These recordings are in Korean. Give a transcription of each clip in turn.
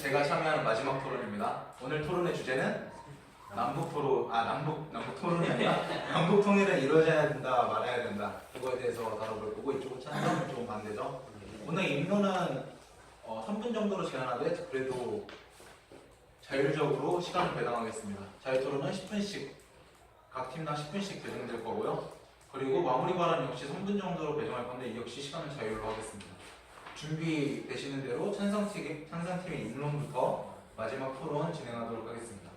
제가 참여하는 마지막 토론입니다. 오늘 토론의 주제는 남북 토론이 아니라 남북 통일은 이루어져야 된다, 말아야 된다. 그거에 대해서 다뤄볼 거고 이쪽은 찬성, 이쪽은 반대죠. 오늘 임무는 3분 정도로 제한하되 그래도 자율적으로 시간을 배당하겠습니다. 자유토론은 10분씩 각 팀당 10분씩 배정될 거고요. 그리고 마무리 발언 역시 3분 정도로 배정할 건데 이 역시 시간을 자율로 하겠습니다. 준비되시는 대로 찬성팀의 입론부터 마지막 토론 진행하도록 하겠습니다.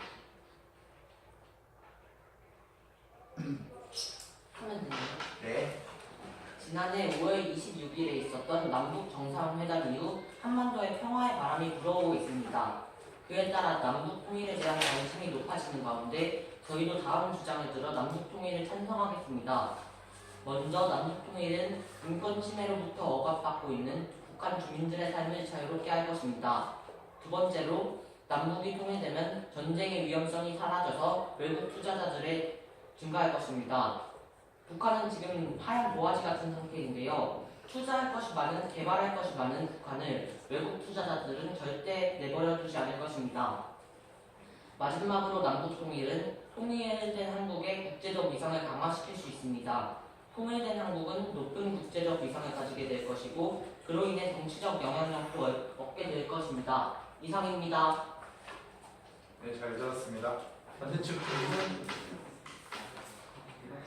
하면 되나요? 네. 지난해 5월 26일에 있었던 남북 정상회담 이후 한반도의 평화의 바람이 불어오고 있습니다. 그에 따라 남북 통일에 대한 관심이 높아지는 가운데 저희도 다음 주장을 들어 남북 통일을 찬성하겠습니다. 먼저 남북 통일은 인권 침해로부터 억압받고 있는 북한 주민들의 삶을 자유롭게 할 것입니다. 두 번째로 남북이 통일되면 전쟁의 위험성이 사라져서 외국 투자자들의 증가할 것입니다. 북한은 지금 하얀 모아지 같은 상태인데요. 투자할 것이 많은, 개발할 것이 많은 북한을 외국 투자자들은 절대 내버려 두지 않을 것입니다. 마지막으로 남북 통일은 통일된 한국의 국제적 위상을 강화시킬 수 있습니다. 통일된 한국은 높은 국제적 위상을 가지게 될 것이고 그로 인해 정치적 영향력도 얻게 될 것입니다. 이상입니다. 네, 잘 들었습니다.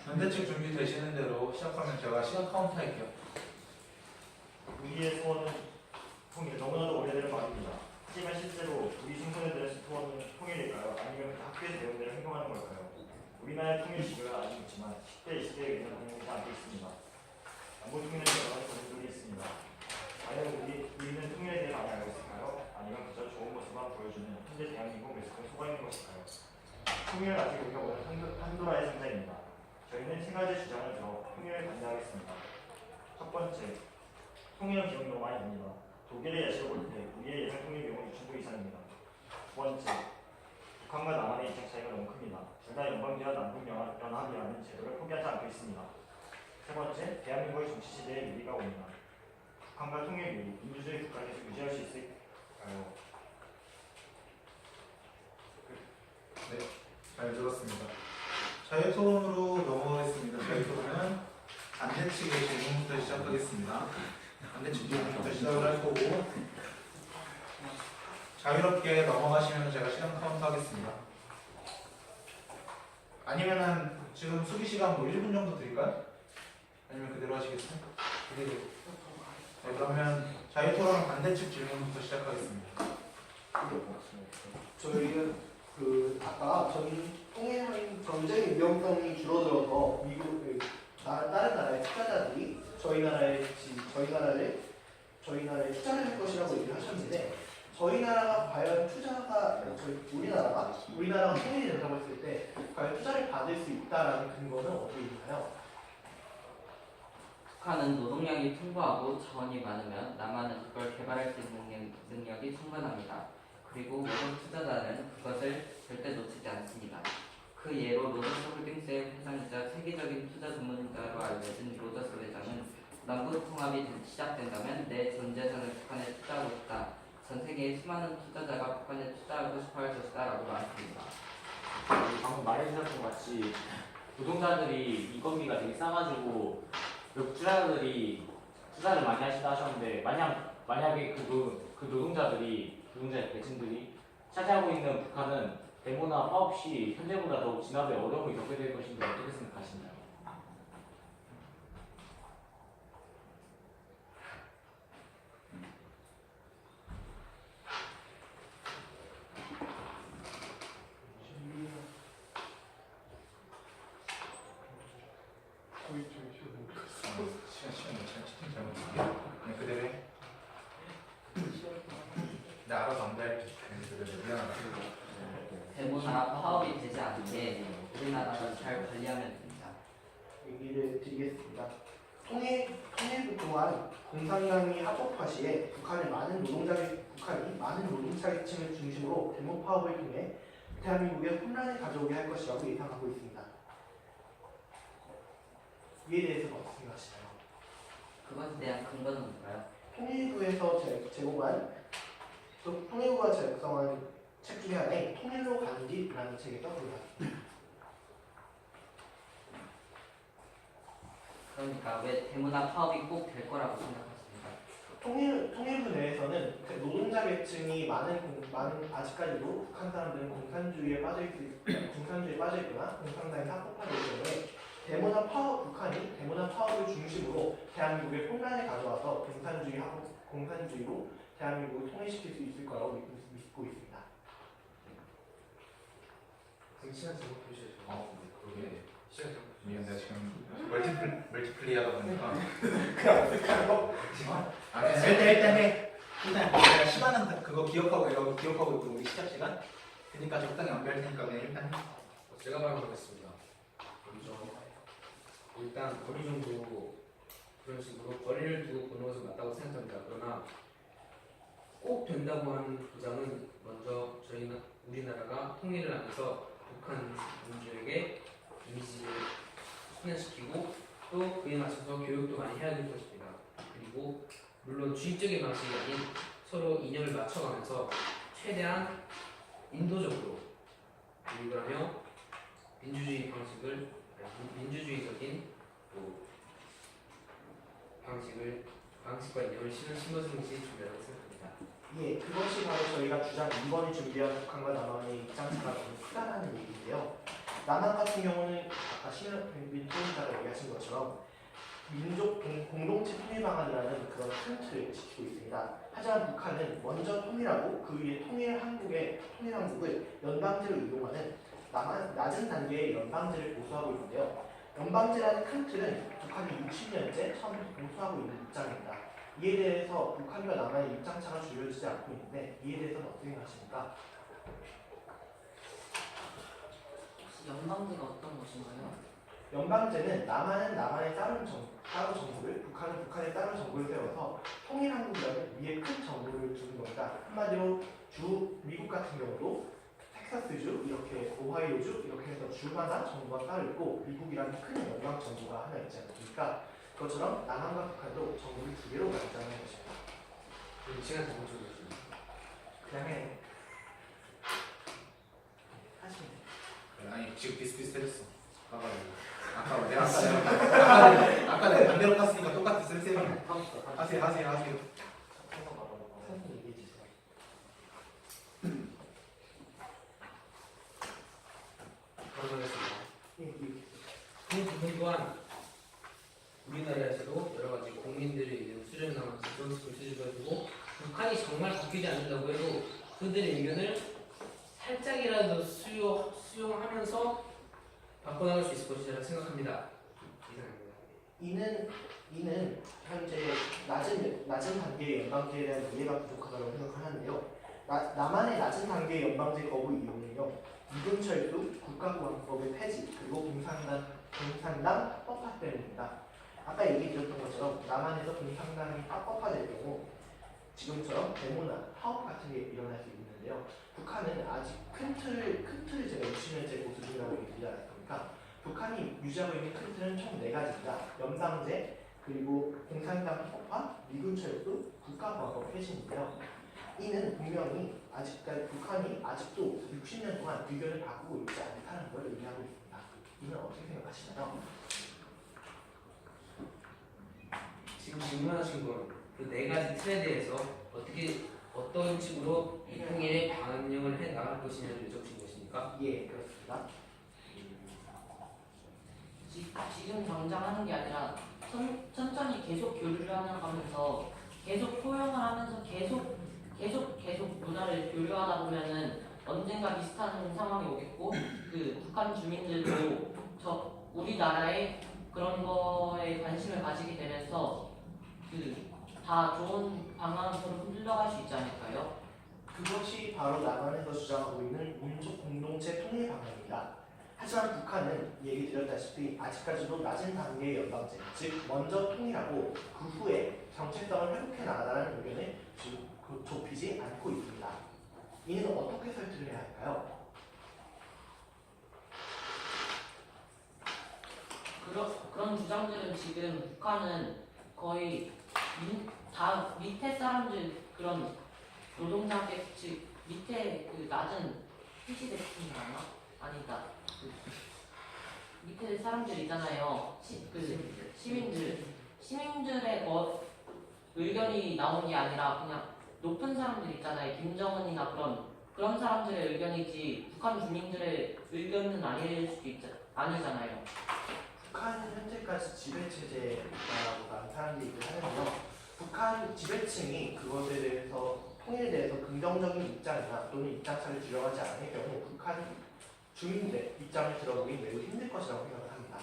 반대측 준비되시는 대로 시작하면 제가 시간 카운트 할게요. 우리의 소원은 통일, 너무나도 오래된 말입니다. 하지만 실제로 우리 청소년들의 소원은 통일일까요? 아니면 학교에서 배운 대로 행동하는 걸까요? 우리나라의 통일 시기가 아직 있지만 10대, 20대에 의한 공유가 않고 있습니다. 남북 통일에 여러 가지 고민들이 있습니다. 과연 우리는 통일에 대해 많이 알고 있을까요? 아니면 그저 좋은 모습만 보여주는 현재 대한민국 모습에 속아 있는 것일까요? 통일은 아직 우리가 원하는 판도라의 상자입니다. 저희는 세 가지 주장을 들어 통일을 반대하겠습니다. 첫 번째, 통일은 비용이 너무 많이 듭니다. 독일의 예시를 볼 때 우리의 예상 통일 비용은 6,000불 이상입니다. 두 번째, 북한과 남한의 입장 차이가 너무 큽니다. 둘 다 연방제와 남북연합이라는 제도를 포기하지 않고 있습니다. 세 번째, 대한민국의 정치시대에 위기가 옵니다. 북한과 통일 이후 민주주의 국가를 계속 유지할 수 있을까요? 네, 잘 들었습니다. 자유토론으로 넘어가겠습니다. 자유토론은 반대측의 질문부터 시작하겠습니다. 반대측 질문부터 시작을 할 거고 자유롭게 넘어가시면 제가 시간 카운트 하겠습니다. 아니면은 지금 수기 시간 뭐 1분 정도 드릴까요? 아니면 그대로 하시겠어요? 그대로. 네, 그러면 자유토론 반대측 질문부터 시작하겠습니다. 저희는 아까 통일 전쟁의 위험성이 줄어들어서 미국 다른 나라의 투자자들이 저희 나라에 투자를 할 것이라고 얘기를 하셨는데 저희 나라가 과연 우리나라가 통일이 된다고 했을 때 과연 투자를 받을 수 있다라는 근거는 어디에 있나요? 북한은 노동력이 풍부하고 자원이 많으면 남한은 그걸 개발할 수 있는 능력이 충분합니다. 그리고 모든 투자자는 그것을 절대 놓치지 않습니다. 그 예로 로저스 홀딩스의 회장이자 세계적인 투자 전문가로 알려진 로저스 회장은 남북 통합이 시작된다면 내 전 재산을 북한에 투자하고 싶다. 전 세계의 수많은 투자자가 북한에 투자하고 싶어 할 것이다 라고 말했습니다. 방금 말해주셨던 것 같이 노동자들이 인건비가 되게 싸가지고 외국 투자자들이 투자를 많이 하시다 하셨는데 만약에 그 노동자의 계층들이 차지하고 있는 북한은 데모나 파업 시 현재보다 더욱 진압에 어려움을 겪게 될 것인데 어떻게 생각하시나요? 시간 채팅 잘못할게요. 네, 그대로 해. 나 알아서 안 돼. 미안하다. 데모나 파업이 되지 않게 우리나라가 잘 관리하면 됩니다. 얘기를 드리겠습니다. 통일부 동안 공산당이 합법화 시에 북한이 많은 노동자계층을 중심으로 데모 파업을 통해 대한민국에 혼란을 가져오게 할 것이라고 예상하고 있습니다. 이에 대해서 어떻게 생각하시나요? 그것에 대한 근거는 뭘까요? 통일부에서 제공한 또 통일부가 작성한 책 중에 하나인 통일로 가는 길이라는 책에서 우리가 그러니까 왜 대문화 파업이 꼭 될 거라고 생각하십니까? 통일부 내에서는 그 노동자 계층이 많은 아직까지도 북한 사람들은 공산주의에 빠져 있거나 공산당에 합법화되기 때문에 북한이 대문화 파업을 중심으로 대한민국의 혼란을 가져와서 공산주의로 대한민국을 통일시킬 수 있을 거라고 믿고 있습니다. 시간 제목 보셔야죠. 그러게. 시간 제목. 미안, 내가 지금 멀티플레이 하다 보니까. 그냥 어색한 거? 일단 내가 시간은 그거 기억하고 있고 우리 시작 시간. 그러니까 적당히 안배할 테니까 그냥 일단 해. 제가 말해보겠습니다. 먼저 일단 어느 정도 그런 식으로 거리를 두고 보는 것은 맞다고 생각합니다. 그러나 꼭 된다고 하는 보장은 먼저 우리나라가 통일을 하면서 북한 민주에게 이미지를 순환시키고 또 그에 맞춰서 교육도 많이 해야 될 것입니다. 그리고 물론 주입적인 방식이 아닌 서로 이념을 맞춰가면서 최대한 인도적으로 교육을 하며 민주주의적인 또 방식과 이념을 심어주는 것이 중요하다고 생각합니다. 예, 그것이 바로 저희가 주장 2번에 준비한 북한과 남한의 입장차가 너무 크다는 얘기인데요. 남한 같은 경우는 아까 민통자가 얘기하신 것처럼 민족 공동체 통일 방안이라는 그런 큰 틀을 지키고 있습니다. 하지만 북한은 먼저 통일하고 그 위에 통일 한국을 연방제로 이용하는 낮은 단계의 연방제를 고수하고 있는데요. 연방제라는 큰 틀은 북한이 60년째 처음부터 고수하고 있는 입장입니다. 이에 대해서 북한과 남한의 입장차가 줄여지지 않고 있는데 이에 대해서는 어떻게 생각하십니까? 혹시 연방제가 어떤 것인가요? 연방제는 남한은 남한의 따로 정부를, 북한은 북한의 따로 정부를 세워서 통일한국이라는 위에 큰 정부를 두는 겁니다. 한마디로 미국 같은 경우도 텍사스주, 이렇게 오하이오주 이렇게 해서 주마다 정부가 따로 있고 미국이라는 큰 연방 정부가 하나 있지 않습니까? 그것처럼 남한과 북한도 정부를 두 개로 나누자는 것입니다. 시간 제목 주겠습니다. 그냥 해. 하시면 돼요. 아니 지금 비슷비슷했어. 아까 내가 아까 내가 반대로 갔으니까 똑같이 쌤쌤이 하세요. 선생님 얘기해 주세요. 감사하겠습니다. 예, 예. 그 부분 또한 우리나라에서도 여러 가지 국민들의 의견을 수렴하면서 정책을 수집해주고 북한이 정말 바뀌지 않는다고 해도 그들의 의견을 살짝이라도 수용하면서 바꿔나갈 수 있을 것이라 생각합니다. 이상입니다. 이는 현재 낮은 단계의 연방제에 대한 이해가 부족하다고 생각하는데요. 남한의 낮은 단계의 연방제 거부 이유는요. 이군철도 국가보안법의 폐지 그리고 공산당 합법화 때문입니다. 아까 얘기 드렸던 것처럼 남한에서 공산당이 합법화될 경우 지금처럼 데모나 파업 같은 게 일어날 수 있는데요. 북한은 아직 큰 틀을 제가 60년째 고수 중이라고 얘기하지 않았습니까? 북한이 유지하고 있는 큰 틀은 총 4가지입니다. 연방제, 그리고 공산당 합법화, 미군철도, 국가보안법 폐지인데요. 이는 분명히 북한이 아직도 60년 동안 의견을 바꾸고 있지 않다는 걸 의미하고 있습니다. 이는 어떻게 생각하시나요? 지금 질문하신 건 그 4가지 틀에 대해서 어떤 식으로 이 통일에 반영을 해 나갈 것이냐를 여쭤보신 것입니까? 예, 그렇습니다. 지금 당장 하는 게 아니라 천천히 계속 교류를 하면서 계속 포용을 하면서 계속 문화를 교류하다 보면은 언젠가 비슷한 상황이 오겠고 그 북한 주민들도 우리나라의 그런 거에 관심을 가지게 되면서 다 좋은 방향으로 흘러갈 수 있지 않을까요? 그것이 바로 남한에서 주장하고 있는 민족 공동체 통일 방향입니다. 하지만 북한은 얘기 드렸다시피 아직까지도 낮은 단계의 연방제, 즉 먼저 통일하고 그 후에 정체성을 회복해 나가라는 의견을 좁히지 않고 있습니다. 이는 어떻게 설득을 해야 할까요? 그런 주장들은 지금 북한은 거의 다 밑에 사람들 그런 노동자한테 즉 밑에 그 낮은 PC 대표팀 아나? 아니다. 그 밑에 사람들 있잖아요. 시민들의 의견이 나오는 게 아니라 그냥 높은 사람들 있잖아요. 김정은이나 그런 사람들의 의견이지 북한 주민들의 의견은 아니잖아요. 북한은 현재까지 지배체제라고 많은 사람들이 하는데요. 북한 지배층이 그것에 대해서 통일에 대해서 긍정적인 입장이나 또는 입장차를 주장하지 않을 경우 북한 주민들의 입장을 들어보기 매우 힘들 것이라고 생각을 합니다.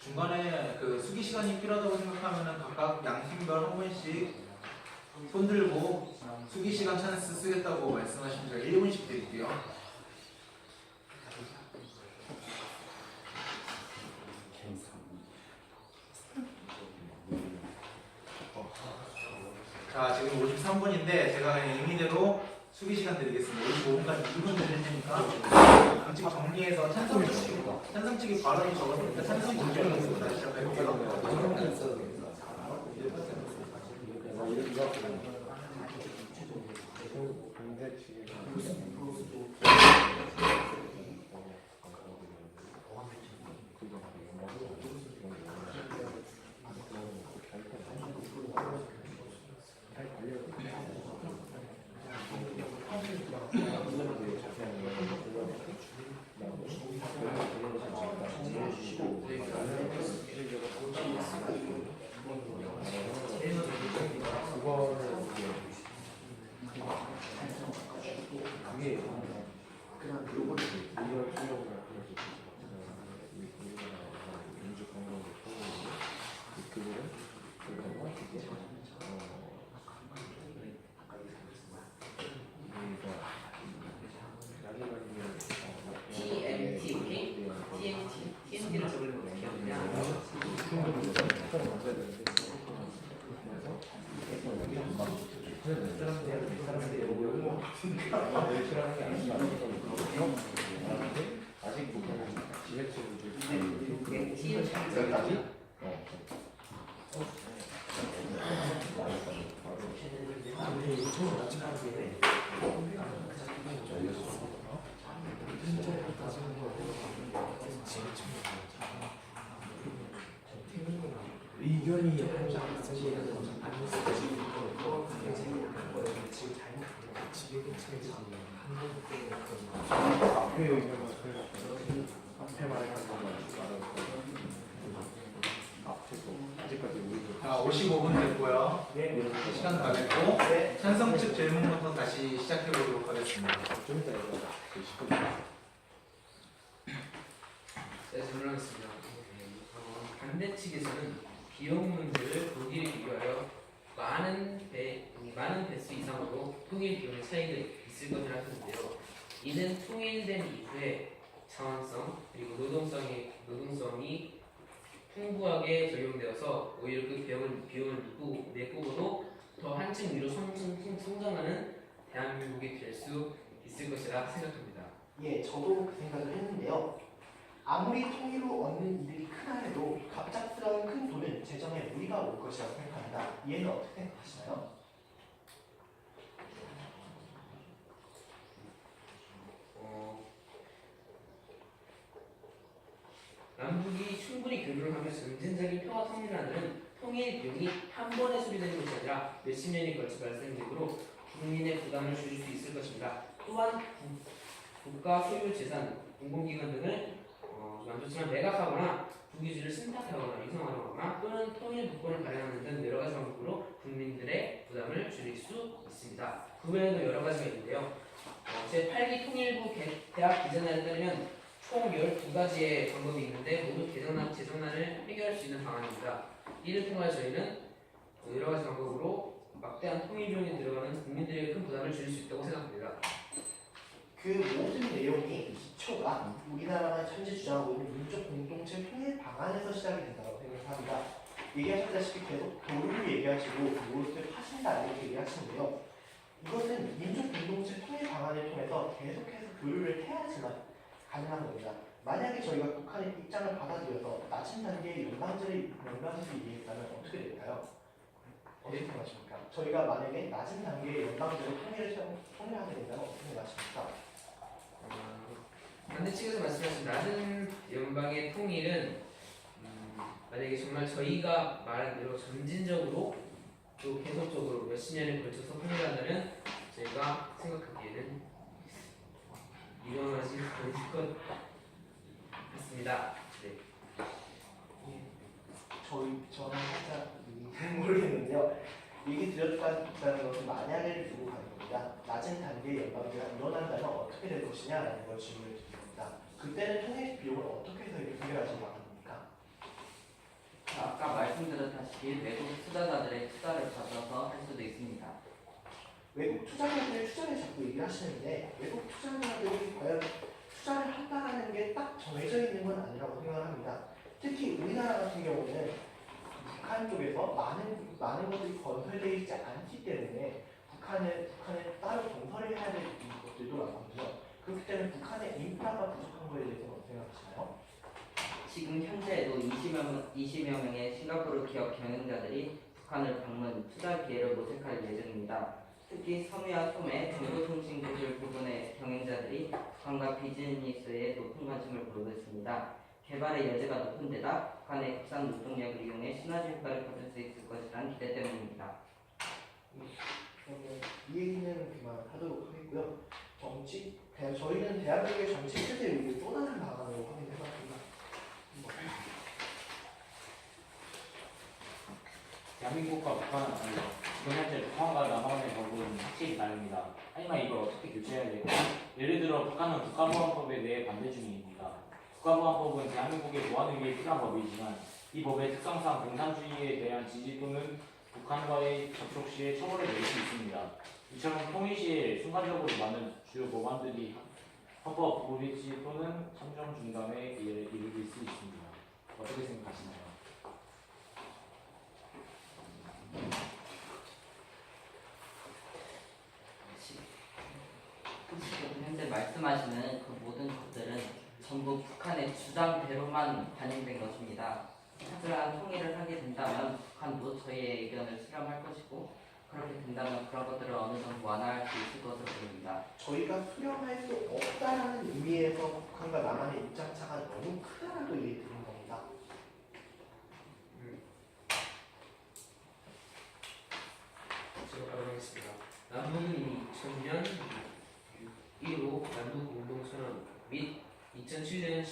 중간에 그 수기 시간이 필요하다고 생각하면은 각각 양팀별 한 번씩 손 들고 수기 시간 찬스 쓰겠다고 말씀하시면 제가 1분씩 드릴게요. 자, 지금 53분인데 제가 그냥 임의대로 수기 시간 드리겠습니다. 55분까지 2분 드릴 테니까 양측 정리해서 찬성측이 발언이 적었으니까 찬성 문제로 다시 시작할게요. TMT를 적으면 어떻게 하느냐? 의견이 자, 55분 됐고요. 시간 다 됐고 찬성 측 질문부터 다시 시작해 보도록 하겠습니다. 네, 질문하겠습니다. 반대 측에서는 비용 문제를 독일에 비교하여 많은 배수 이상으로 통일 비용의 차이가 있을 것이라 하는데요. 이는 통일된 이후에 자원성 그리고 노동성이 풍부하게 적용되어서 오히려 그 비용을 메꾸고도 더 한층 위로 성장하는 대한민국이 될 수 있을 것이라 생각합니다. 예, 저도 그 생각을 했는데요. 아무리 통일로 얻는 이득이 크다 해도 갑작스러운 큰 돈은 재정에 무리가 올 것이라고 생각합니다. 이해는 어떻게 생각하시나요? 남북이 충분히 교류를 하며 전쟁적인 평화 통일을 하는 통일 비용이 한 번에 소비되는 것이 아니라 몇십 년이 걸쳐 발생되므로 국민의 부담을 줄일 수 있을 것입니다. 또한 국가 소유 재산, 공공기관 등을 많지만 매각하거나 국유지를 신탁하거나 이송하거나 또는 통일 국권을 발행하는 등 여러 가지 방법으로 국민들의 부담을 줄일 수 있습니다. 그 외에도 여러 가지가 있는데요. 제8기 통일부 대학 기재단에 따르면 총 12가지의 방법이 있는데 모두 재정난을 해결할 수 있는 방안입니다. 이를 통해 저희는 여러 가지 방법으로 막대한 통일 비용이 들어가는 국민들에게 큰 부담을 줄일 수 있다고 생각합니다. 그 모든 내용이 기초가 우리나라가 현재 주장하고 있는 민족 공동체 통일 방안에서 시작이 된다고 생각합니다. 얘기하셨다시피 계속 도를 얘기하시고 그것을 하신다 이렇게 얘기하시는데요. 이것은 민족 공동체 통일 방안을 통해서 계속해서 교류를 해야지만 가능한 겁니다. 만약에 저희가 북한의 입장을 받아들여서 낮은 단계의 연방제를 이해했다면 어떻게 될까요? 어떻게 생각하십니까? 저희가 만약에 낮은 단계의 연방제를 통일하게 된다면 어떻게 생각하십니까? 반대측에서 말씀하신 낮은 연방의 통일은 만약에 정말 저희가 말한 대로 점진적으로 또 계속적으로 몇십 년에 걸쳐서 통일한다면 제가 생각하기에는 일어나지 않을 것 같습니다. 네. 저는 살짝 모르겠는데요. 얘기 드렸다는 것은 만약에 두고 가는 겁니다. 낮은 단계의 연방제가 일어난다면 어떻게 될 것이냐라는 걸 질문을 드립니다. 그때는 통일 비용을 어떻게 해서 이렇게 해결하실 방안입니까? 아까 말씀드렸다시피 외국 투자자들의 투자를 받아서 할 수도 있습니다. 외국 투자자들의 투자를 자꾸 얘기하시는데 외국 투자자들이 과연 투자를 한다는 게 딱 정해져 있는 건 아니라고 생각을 합니다. 특히 우리나라 같은 경우는 북한 쪽에서 많은 것들이 건설되어 있지 않기 때문에 북한에 따로 건설을 해야 될 것들도 많거든요. 그렇기 때문에 북한의 인프라가 부족한 거에 대해서는 어떻게 생각하시나요? 지금 현재에도 20여 명의 싱가포르 기업 경영자들이 북한을 방문, 투자 기회를 모색할 예정입니다. 특히 섬유와 소매, 정보통신 기술 부분의 경영자들이 북한과 비즈니스에 높은 관심을 보이고 있습니다. 개발의 여지가 높은 데다 북한의 국산 노동력을 이용해 시너지 효과를 거둘 수 있을 것이라는 기대 때문입니다. 그러면 이 얘기는 그만하도록 하겠고요. 저희는 대한민국의 정치 체제 위에 또 다른 방안으로 확인해봤습니다. 대한민국과 북한은 달라. 지금 현재 북한과 남한의 법은 확실히 다릅니다. 하지만 이걸 어떻게 교체해야 될까? 예를 들어 북한은 국가보안법에 대해 반대 중입니다. 국가보안법은 대한민국의 보안을 위해 필요한 법이지만 이 법의 특성상 공산주의에 대한 지지 또는 북한과의 접촉 시에 처벌을 내릴 수 있습니다. 이처럼 통일 시에 순간적으로 많은 주요 법안들이 헌법 불이치 또는 참정 중단에 이르를 수 있습니다. 어떻게 생각하시나요? 지금 현재 말씀하시는 그 모든 것들은 전부 북한의 주장대로만 반영된 것입니다. 하지만 통일을 하게 된다면 북한도 저희의 의견을 수렴할 것이고 그렇게 된다면 그런 것들을 어느 정도 완화할 수 있을 것으로 보입니다. 저희가 수렴할 수 없다라는 의미에서 북한과 남한의 입장차가 너무 크다라고 얘기 드린 겁니다. 제가 바로 하겠습니다. 남북은 2000년 1호 남북 공동선언 및 2007년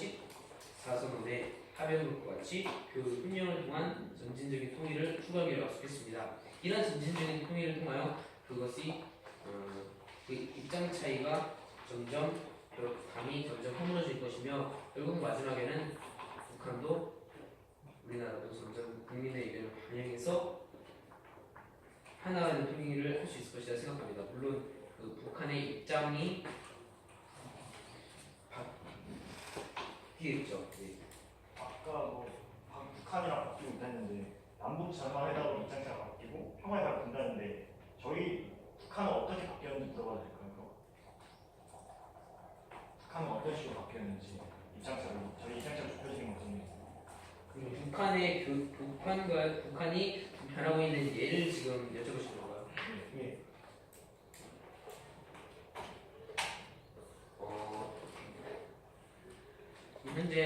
14선언의 합의문과 같이 그 10년을 동안 점진적인 통일을 추구하기로 약속했습니다. 이런 점진적인 통일을 통하여 그것이 그 입장 차이가 감이 점점 허물어질 것이며 결국 마지막에는 북한도 우리나라도 점점 국민의 의견을 반영해서 하나의 통일을 할 수 있을 것이라 생각합니다. 물론 그 북한의 입장이 바뀌겠죠. 네. 아까 북한이랑 바뀌고 있다는데 남북 정상회담 입장차가 바뀌고 평화회담 된다는데 저희 북한은 어떻게 바뀌었는지 물어봐도 될까요? 북한은 어떤 식으로 바뀌었는지 저희 입장차가 좁혀지는 것은 북한이 변하고 있는 예를 지금 여쭤보신 건가요? 예. 현재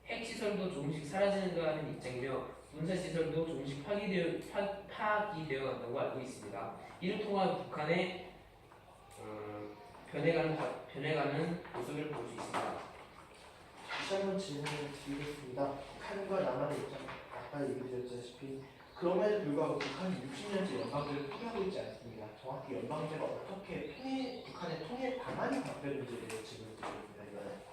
핵시설도 조금씩 사라지는 입장이며 군사시설도 조금씩 파기되어 간다고 알고 있습니다. 이를 통한 북한의 변해가는 모습을 볼 수 있습니다. 다시 한번 질문을 드리겠습니다. 북한과 남한의 입장, 아까 얘기드렸다시피 그럼에도 불구하고 북한이 60년째 연방제를 포기하고 있지 않습니다. 정확히 연방제가 어떻게 북한의 통일 방안이 바뀌었는지에 대해 질문을 드리겠습니다. 이거는.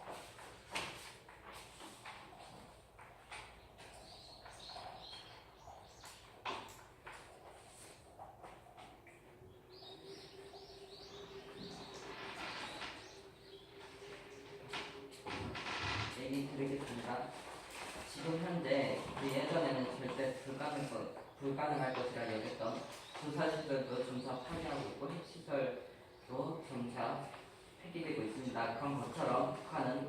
얘기 드리겠습니다. 지금 현재 그 예전에는 절대 불가능할 것이라 여겼던 군사시설도 점차 파괴하고 있고 핵시설도 점차 폐기되고 있습니다. 그런 것처럼 북한은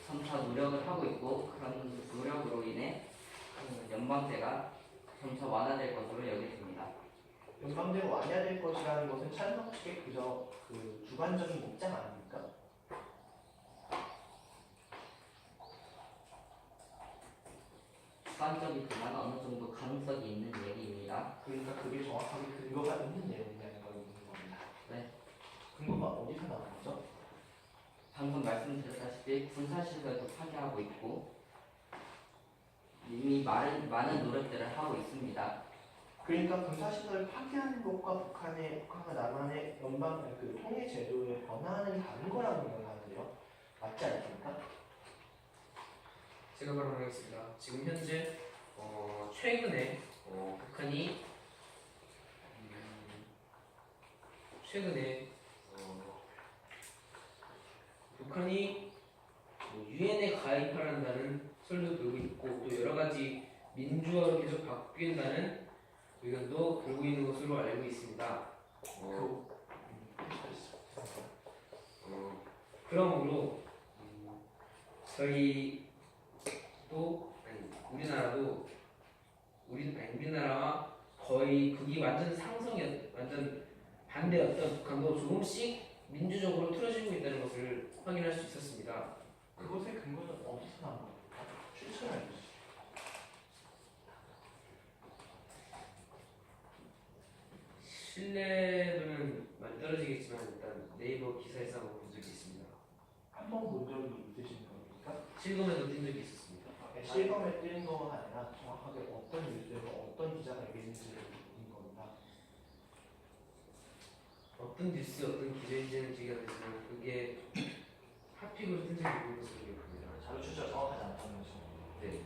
점차 노력을 하고 있고 그런 노력으로 인해 연방제가 점차 완화될 것으로 여겨집니다. 연방제가 완화될 것이라는 것은 찬성 측의 그저 그 주관적인 입장 아닙니까? 주관적이지만 어느 정도 가능성이 있는 얘기입니다. 그러니까 그게 정확하게 근거가 있는 내용이냐는 걸 묻는 겁니다. 네. 근거가 어디서 나온 거죠? 방금 말씀드렸다시피 군사시설도 파괴하고 있고 이미 많은 노력들을 하고 있습니다. 그러니까 군사시설을 파괴하는 것과 북한과 남한의 그 통일 제도의 변화는 다른 거라고 생각하는데요. 맞지 않습니까? 제가 발언하겠습니다. 지금 현재 최근에 북한이 최근에 북한이 유엔에 가입하란다는 설도 돌고 있고 또 여러 가지 민주화로 계속 바뀐다는 의견도 돌고 있는 것으로 알고 있습니다. 그러므로 우리나라와 거의 극이 완전 완전 반대였던 북한도 조금씩 민주적으로 틀어지고 있다는 것을 확인할 수 있었습니다. 그것의 근거는 어디서 나온 겁니까? 출처를 알려주세요. 신뢰도는 많이 떨어지겠지만 일단 네이버 기사에서 한번 본 적이 있습니다. 한 번 본 적이 있으신 겁니까? 실검에도 뛴 적이 있었습니다. 실검에 뜨는 거가 아니라 정확하게 어떤 뉴스에서 어떤 기자가 얘기했는지를 묻는 겁니다. 어떤 뉴스 어떤 기자인지는 제가 알지만 그게 핫픽으로 뜬 적이 있는 것으로 기억합니다. 자료 출처가 정확하지 않다는 거죠. 네.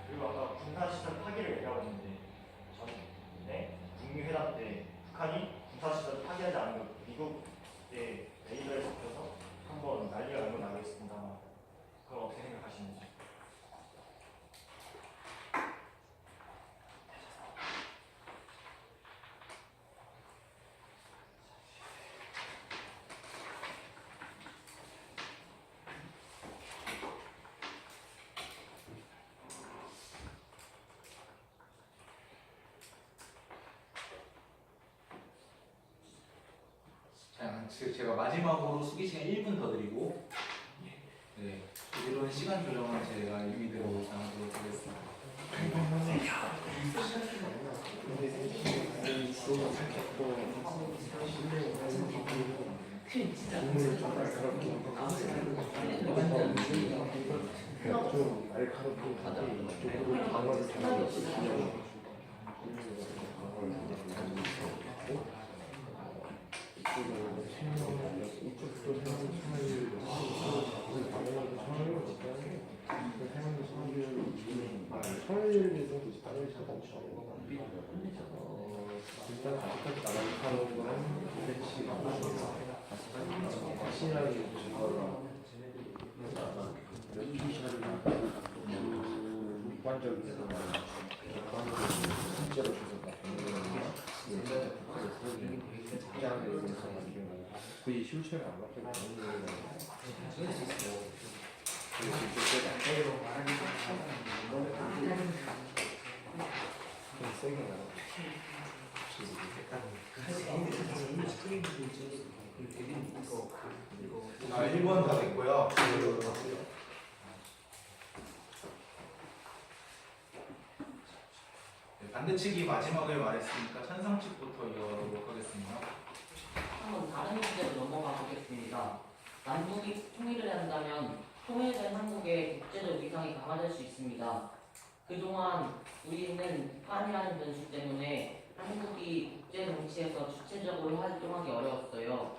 그리고 아까 군사시설 파기를 얘기하고 있는데 전에 북미 회담 때 북한이 군사시설을 파기하지 않은 걸 미국의 레이더에 잡혀서 한번 난리가 난 건 알고 있습니다만 그걸 어떻게 생각하시는지. 자, 제가 마지막으로 수기 시간 1분 더 드리고 네, 이런 시간 조정은 제가 임의대로 정하도록 하겠습니다. 일단 아직까지 나가는 거는 도대체 확실하게 제가 몇 시간이나 객관적인 실제로 거의 실체를 안 맞게 되는 좀 세게 나가고 아, 1번 다 됐고요. 네, 반대측이 마지막에 말했으니까 찬성 측부터 이어가도록 하겠습니다. 한번 다른 주제로 넘어가 보겠습니다. 남북이 통일을 한다면 통일된 한국의 국제적 위상이 강화될 수 있습니다. 그동안 우리는 북한이라는 변수 때문에 한국이 국제 정치에서 주체적으로 활동하기 어려웠어요.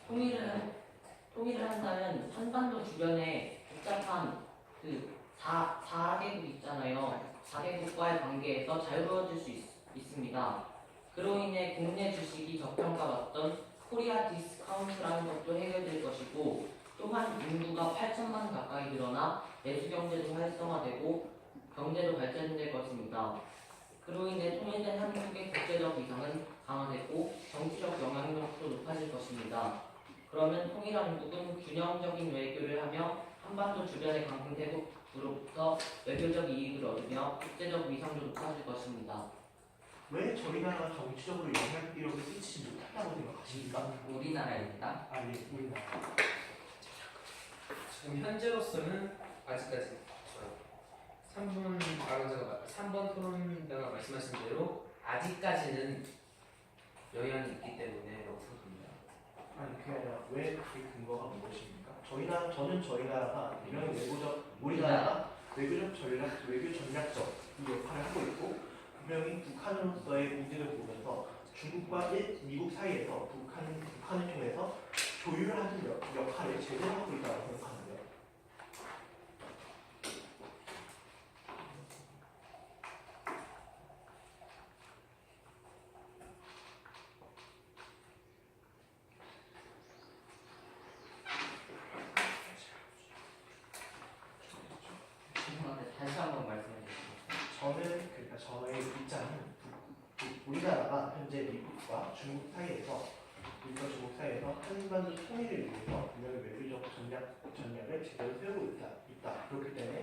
통일을 한다면 한반도 주변에 복잡한 그 4개국 있잖아요. 4개국과의 관계에서 자유로워질 수 있습니다. 그로 인해 국내 주식이 저평가받던 코리아 디스카운트라는 것도 해결될 것이고 또한 인구가 8천만 가까이 늘어나 내수경제도 활성화되고 경제도 발전될 것입니다. 그로 인해 통일된 한국의 국제적 위상은 강화되고 정치적 영향력도 높아질 것입니다. 그러면 통일한 한국은 균형적인 외교를 하며 한반도 주변의 강대국으로부터 외교적 이익을 얻으며 국제적 위상도 높아질 것입니다. 왜 저희 나라가 정치적으로 영향력을 끼치지 못한다고 생각하십니까? 우리나라입니다. 아니 우리나라. 지금 현재로서는 아직까지 3번 발언자가 3번 토론자가 말씀하신 대로 아직까지는 영향이 있기 때문에라고 생각합니다. 아니 그게 아니라 왜 그 근거가 무엇입니까? 저는 저희 나라가 분명히 우리나라가 외교 전략적 이 역할을 하고 있고 분명히 북한으로서의 이득을 보면서 중국과 미국 사이에서 북한을 통해서 조율하는 역할을 제대로 하고 있다고 생각하는데요. 죄송한데 다시 한번 말씀해 주시겠어요? 그러니까 저의 입장은 우리나라가 현재 미국과 중국 사이에서 한반도 통일을 위해서 분명히 외교적 전략을 제대로 세우고 있다. 그렇기 때문에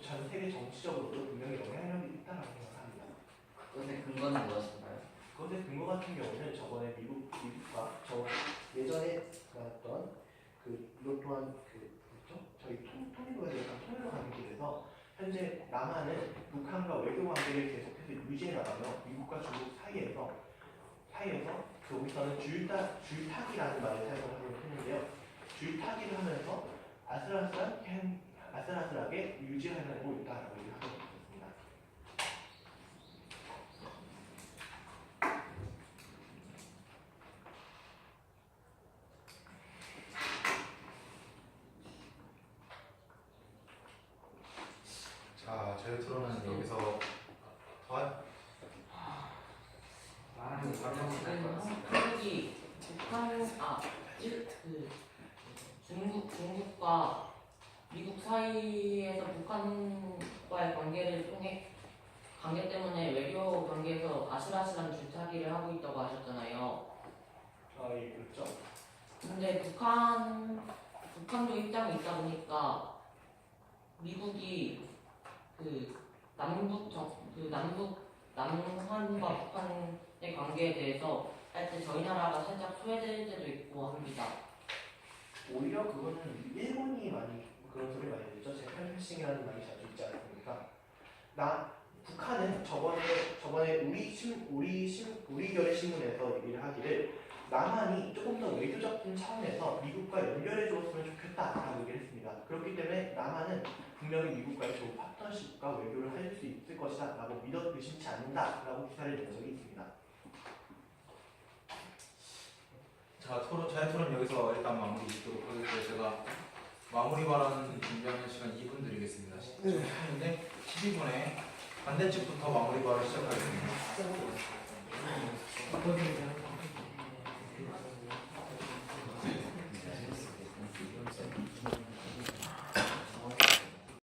전 세계 정치적으로도 분명히 영향력이 있다고 생각합니다. 그것의 근거는 무엇인가요? 그것의 근거 같은 경우는 저번에 미국과 예전에 나왔던 이것 또한 뭐죠? 저희 통일로 가는 길에서 현재 남한은 북한과 외교 관계를 계속해서 유지해 나가며 미국과 중국 사이에서 거기서는 줄타기라는 말을 사용하고 했는데요. 줄타기를 하면서 아슬아슬하게 유지하고 있다라고 얘기하고 있습니다. 자, 저희 토론은 여기서 한국이 중국과 미국 사이에서 북한과의 관계 때문에 외교 관계에서 아슬아슬한 줄타기를 하고 있다고 하셨잖아요. 예, 그렇죠. 근데 북한도 입장이 있다 보니까 미국이 남한과 북한의 관계에 대해서 할 때 저희 나라가 살짝 소외될 때도 있고 합니다. 오히려 그거는 일본이 많이 그런 소리 많이 듣죠. 재팬패싱이라는 말이 자주 있지 않습니까? 북한은 저번에 우리결의 신문에서 얘기를 하기를 남한이 조금 더 외교적인 차원에서 미국과 연결해 주었으면 좋겠다라고 얘기를 했습니다. 그렇기 때문에 남한은 분명히 미국과의 좋은 파트너십과 외교를 할 수 있을 것이다 라고 믿어 의심치 않는다라고 기사를 낸 적이 있습니다. 자, 저희 토론 여기서 일단 마무리 짓도록 하겠고요. 제가 마무리 발언 준비하는 시간 2분 드리겠습니다. 근데 12분에 반대쪽부터 마무리 발언 시작하겠습니다.